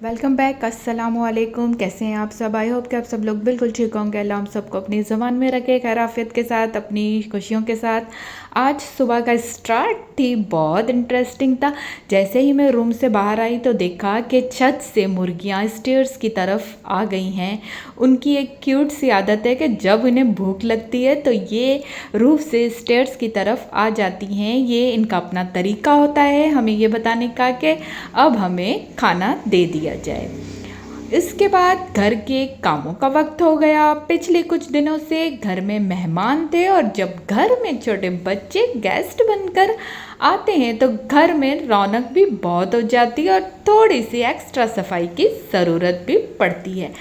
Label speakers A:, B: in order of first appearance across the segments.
A: Welcome back. अस्सलाम वालेकुम। कैसे हैं आप सब? आई होप कि आप सब लोग बिल्कुल ठीक होंगे। अल्लाह हम सबको अपनी ज़बान में रखे, खैर आफियत के साथ, अपनी खुशियों के साथ। आज सुबह का स्टार्ट थी बहुत इंटरेस्टिंग था। जैसे ही मैं रूम से बाहर आई तो देखा कि छत से मुर्गियां स्टेयर्स की तरफ आ गई हैं। उनकी एक क्यूट सी आदत है कि जब उन्हें भूख लगती है तो ये रूफ से स्टेयर्स की तरफ आ जाती हैं। ये इनका अपना तरीका होता है हमें ये बताने का कि अब हमें खाना दे दिया जाए। इसके बाद घर के कामों का वक्त हो गया। पिछले कुछ दिनों से घर में मेहमान थे और जब घर में छोटे बच्चे गेस्ट बनकर आते हैं तो घर में रौनक भी बहुत हो जाती है और थोड़ी सी एक्स्ट्रा सफाई की ज़रूरत भी पड़ती है।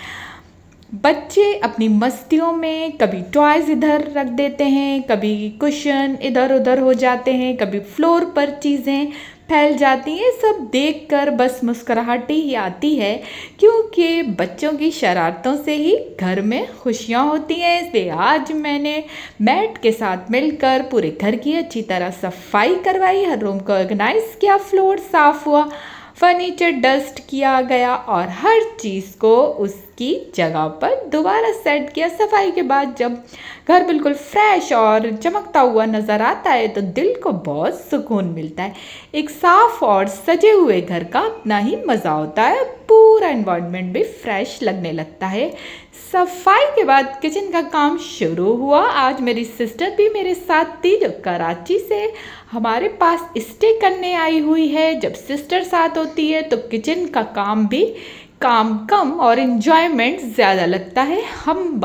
A: बच्चे अपनी मस्तियों में कभी टॉयज़ इधर रख देते हैं, कभी कुशन इधर उधर हो जाते हैं, कभी फ्लोर पर चीज़ें फैल जाती हैं। सब देखकर बस मुस्कुराहट ही आती है, क्योंकि बच्चों की शरारतों से ही घर में खुशियाँ होती हैं। इसलिए आज मैंने मैट के साथ मिलकर पूरे घर की अच्छी तरह सफाई करवाई, हर रूम को ऑर्गेनाइज किया, फ्लोर साफ़ हुआ, फर्नीचर डस्ट किया गया और हर चीज़ को उसकी जगह पर दोबारा सेट किया। सफाई के बाद जब घर बिल्कुल फ्रेश और चमकता हुआ नज़र आता है तो दिल को बहुत सुकून मिलता है। एक साफ और सजे हुए घर का अपना ही मज़ा होता है, पूरा एनवायरनमेंट भी फ्रेश लगने लगता है। सफाई के बाद किचन का काम शुरू हुआ। आज मेरी सिस्टर भी मेरे साथ थी, जो कराची से हमारे पास स्टे करने आई हुई है। जब सिस्टर साथ होती है तो किचन का काम कम और इन्जॉयमेंट ज़्यादा लगता है। हम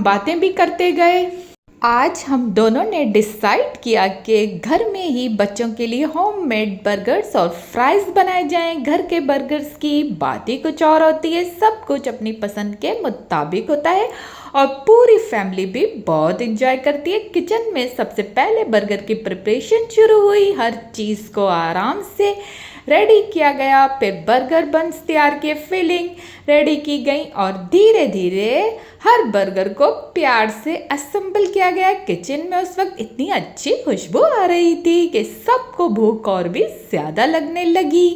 A: बातें भी करते गए। आज हम दोनों ने डिसाइड किया कि घर में ही बच्चों के लिए होममेड बर्गर्स और फ्राइज़ बनाए जाएं। घर के बर्गर्स की बात ही कुछ और होती है, सब कुछ अपनी पसंद के मुताबिक होता है और पूरी फैमिली भी बहुत इंजॉय करती है। किचन में सबसे पहले बर्गर की प्रिपरेशन शुरू हुई। हर चीज़ को आराम से रेडी किया गया, फिर बर्गर बन्स तैयार किए, फिलिंग रेडी की गई और धीरे धीरे हर बर्गर को प्यार से असेंबल किया गया। किचन में उस वक्त इतनी अच्छी खुशबू आ रही थी कि सबको भूख और भी ज़्यादा लगने लगी।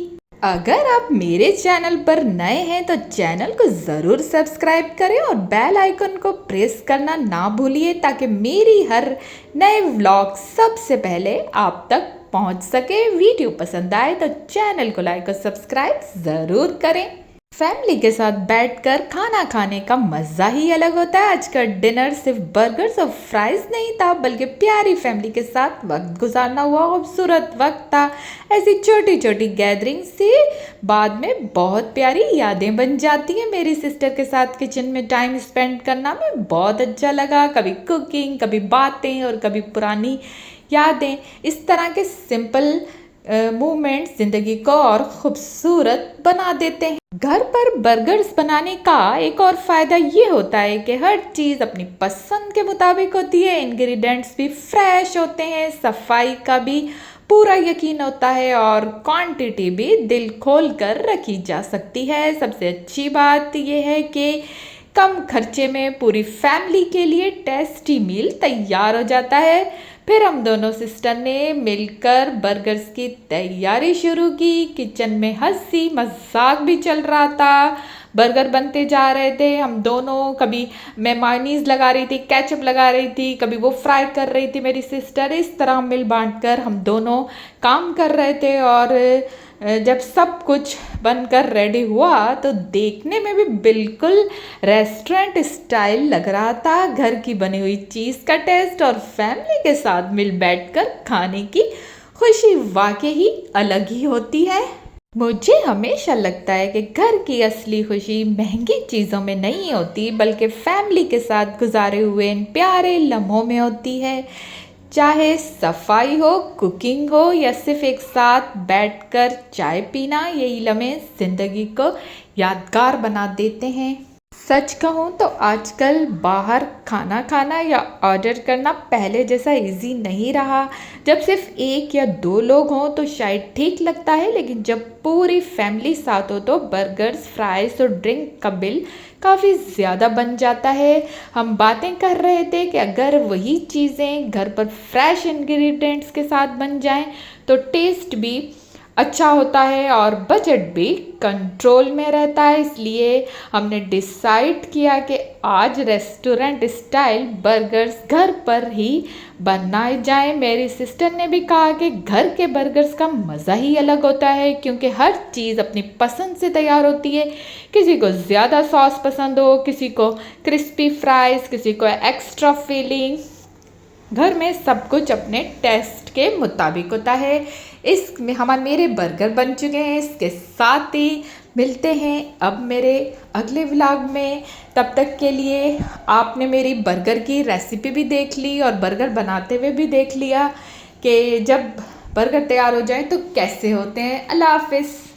A: अगर आप मेरे चैनल पर नए हैं तो चैनल को ज़रूर सब्सक्राइब करें और बेल आइकन को प्रेस करना ना भूलिए, ताकि मेरी हर नए व्लॉग सबसे पहले आप तक पहुंच सके। वीडियो पसंद आए तो चैनल को लाइक और सब्सक्राइब ज़रूर करें। फैमिली के साथ बैठकर खाना खाने का मज़ा ही अलग होता है। आज का डिनर सिर्फ बर्गर्स और फ्राइज़ नहीं था, बल्कि प्यारी फैमिली के साथ वक्त गुजारना हुआ खूबसूरत वक्त था। ऐसी छोटी छोटी गैदरिंग से बाद में बहुत प्यारी यादें बन जाती हैं। मेरी सिस्टर के साथ किचन में टाइम स्पेंड करना में बहुत अच्छा लगा। कभी कुकिंग, कभी बातें और कभी पुरानी यादें। इस तरह के सिंपल मूवमेंट्स ज़िंदगी को और ख़ूबसूरत बना देते हैं। घर पर बर्गर्स बनाने का एक और फ़ायदा ये होता है कि हर चीज़ अपनी पसंद के मुताबिक होती है, इंग्रेडिएंट्स भी फ्रेश होते हैं, सफाई का भी पूरा यकीन होता है और क्वांटिटी भी दिल खोल कर रखी जा सकती है। सबसे अच्छी बात यह है कि कम खर्चे में पूरी फैमिली के लिए टेस्टी मील तैयार हो जाता है। फिर हम दोनों सिस्टर ने मिलकर बर्गर्स की तैयारी शुरू की। किचन में हंसी मजाक भी चल रहा था, बर्गर बनते जा रहे थे। हम दोनों, कभी मैं मायोनीज लगा रही थी, केचप लगा रही थी, कभी वो फ्राई कर रही थी मेरी सिस्टर। इस तरह मिल बांट कर हम दोनों काम कर रहे थे और जब सब कुछ बनकर रेडी हुआ तो देखने में भी बिल्कुल रेस्टोरेंट स्टाइल लग रहा था। घर की बनी हुई चीज़ का टेस्ट और फैमिली के साथ मिल बैठकर खाने की खुशी वाकई ही अलग ही होती है। मुझे हमेशा लगता है कि घर की असली खुशी महंगी चीज़ों में नहीं होती, बल्कि फैमिली के साथ गुजारे हुए इन प्यारे लम्हों में होती है। चाहे सफाई हो, कुकिंग हो या सिर्फ एक साथ बैठकर चाय पीना, यही लम्हे ज़िंदगी को यादगार बना देते हैं। सच कहूँ तो आजकल बाहर खाना खाना या ऑर्डर करना पहले जैसा इजी नहीं रहा। जब सिर्फ एक या दो लोग हों तो शायद ठीक लगता है, लेकिन जब पूरी फैमिली साथ हो तो बर्गर्स, फ्राइज़ और ड्रिंक का बिल काफ़ी ज़्यादा बन जाता है। हम बातें कर रहे थे कि अगर वही चीज़ें घर पर फ्रेश इंग्रेडिएंट्स के साथ बन जाएं तो टेस्ट भी अच्छा होता है और बजट भी कंट्रोल में रहता है। इसलिए हमने डिसाइड किया कि आज रेस्टोरेंट स्टाइल बर्गर्स घर पर ही बनाए जाएं। मेरी सिस्टर ने भी कहा कि घर के बर्गर्स का मज़ा ही अलग होता है, क्योंकि हर चीज़ अपनी पसंद से तैयार होती है। किसी को ज़्यादा सॉस पसंद हो, किसी को क्रिस्पी फ्राइज़, किसी को एक्स्ट्रा फीलिंग। घर में सब कुछ अपने टेस्ट के मुताबिक होता है। इसमें मेरे बर्गर बन चुके हैं। इसके साथ ही मिलते हैं अब मेरे अगले व्लॉग में। तब तक के लिए आपने मेरी बर्गर की रेसिपी भी देख ली और बर्गर बनाते हुए भी देख लिया कि जब बर्गर तैयार हो जाए तो कैसे होते हैं। अल्लाह हाफिज़।